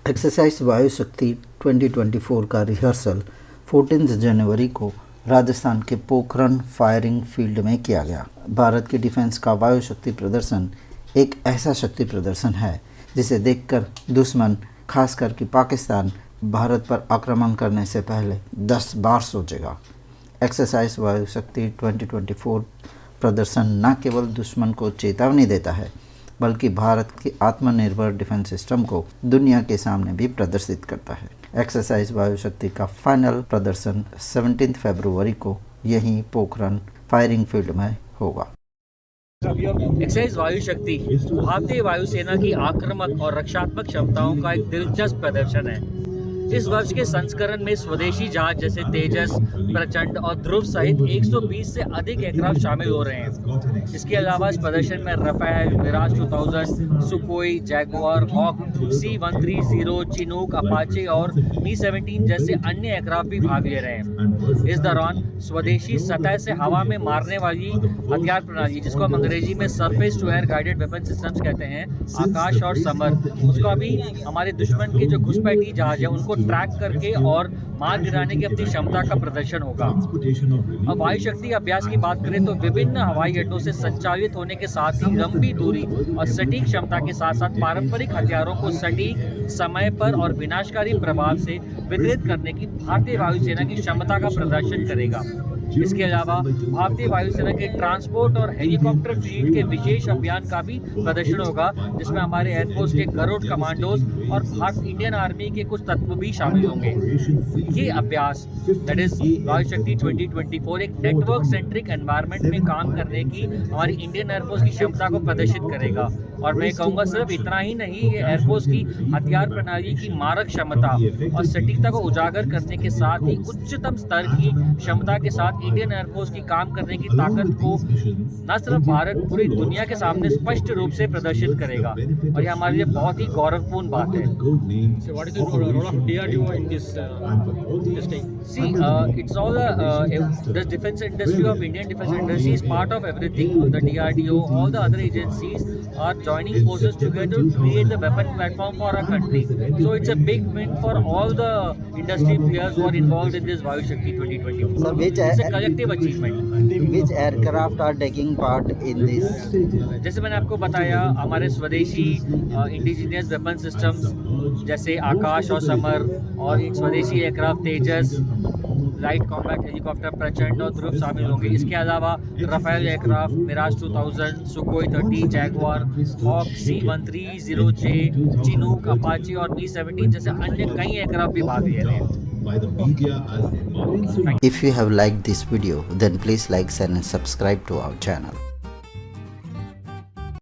Exercise वायु शक्ति 2024 का रिहर्सल 14 जनवरी को राजस्थान के पोखरण फायरिंग फील्ड में किया गया। भारत की डिफेंस का वायु शक्ति प्रदर्शन एक ऐसा शक्ति प्रदर्शन है जिसे देखकर दुश्मन, खासकर कि पाकिस्तान, भारत पर आक्रमण करने से पहले 10 बार सोचेगा। एक्सरसाइज वायु शक्ति 2024 प्रदर्शन न केवल दुश्मन को चेतावनी देता है बल्कि भारत की आत्मनिर्भर डिफेंस सिस्टम को दुनिया के सामने भी प्रदर्शित करता है। एक्सरसाइज वायु शक्ति का फाइनल प्रदर्शन 17 फरवरी को यहीं पोखरण फायरिंग फील्ड में होगा। एक्सरसाइज वायु शक्ति भारतीय वायुसेना की आक्रामक और रक्षात्मक क्षमताओं का एक दिलचस्प प्रदर्शन है। इस वर्ष के संस्करण में स्वदेशी जहाज जैसे तेजस, प्रचंड और ध्रुव सहित 120 से अधिक एयरक्राफ्ट शामिल हो रहे हैं। इसके अलावा इस प्रदर्शन में Rafale, Mirage 2000, Sukhoi, Jaguar, Hawk, C-130, Chinook, Apache और Mi-17 जैसे अन्य एयरक्राफ्ट भी भाग ले रहे हैं। इस दौरान स्वदेशी सतह से हवा में मारने वाली हथियार प्रणाली, जिसको हम अंग्रेजी में surface to air guided weapon systems कहते हैं, आकाश और समर, उसका भी हमारे दुश्मन के जो घुसपैठी जहाज है उनको ट्रैक करके और मार गिराने की अपनी क्षमता का प्रदर्शन होगा। अब वायु शक्ति अभ्यास की बात करें तो विभिन्न हवाई अड्डों से संचालित होने के साथ ही लंबी दूरी और सटीक क्षमता के साथ साथ पारंपरिक हथियारों को सटीक समय पर और विनाशकारी प्रभाव से वितरित करने की भारतीय वायुसेना की क्षमता का प्रदर्शन करेगा। इसके अलावा भारतीय वायुसेना के ट्रांसपोर्ट और हेलीकॉप्टर फ्लीट के विशेष अभियान का भी प्रदर्शन होगा, जिसमें हमारे एयरफोर्स के गरुड़ कमांडोज और भारत इंडियन आर्मी के कुछ तत्व भी शामिल होंगे। ये अभ्यास दैट इज वायु शक्ति 2024 एक नेटवर्क सेंट्रिक एनवायरनमेंट में काम करने की हमारी इंडियन एयरफोर्स की क्षमता को प्रदर्शित करेगा। और मैं कहूँगा सिर्फ इतना ही नहीं, ये एयरफोर्स की हथियार प्रणाली की मारक क्षमता और सटीकता को उजागर करने के साथ ही उच्चतम स्तर की क्षमता के साथ इंडियन एयरफोर्स की काम करने की ताकत को न सिर्फ भारत, पूरी दुनिया के सामने स्पष्ट रूप से प्रदर्शित करेगा और ये हमारे लिए बहुत ही गौरवपूर्ण बात है। So what is the role of DRDO in this testing? See, it's all the defense industry of Indian defense industry is part of everything. The DRDO, all the other agencies are joining forces together to create the weapon platform for our country. So it's a big win for all the industry players who are involved in this Vayu Shakti 2024. Sir, It's a collective achievement. which aircraft are taking part in this? जैसे मैंने आपको बताया, हमारे स्वदेशी indigenous weapon systems जैसे आकाश और summer और एक स्वदेशी aircraft Tejas, light combat helicopter Prachand और ध्रुव शामिल होंगे। इसके अलावा Rafale aircraft, Mirage 2000, Sukhoi 30, Jaguar, Hawk, C-130J, Chinook, Apache और Mi-17 जैसे अन्य कई एयरक्राफ्ट भी भाग ले रहे हैं। If you have liked this video, then please like, share and subscribe to our channel.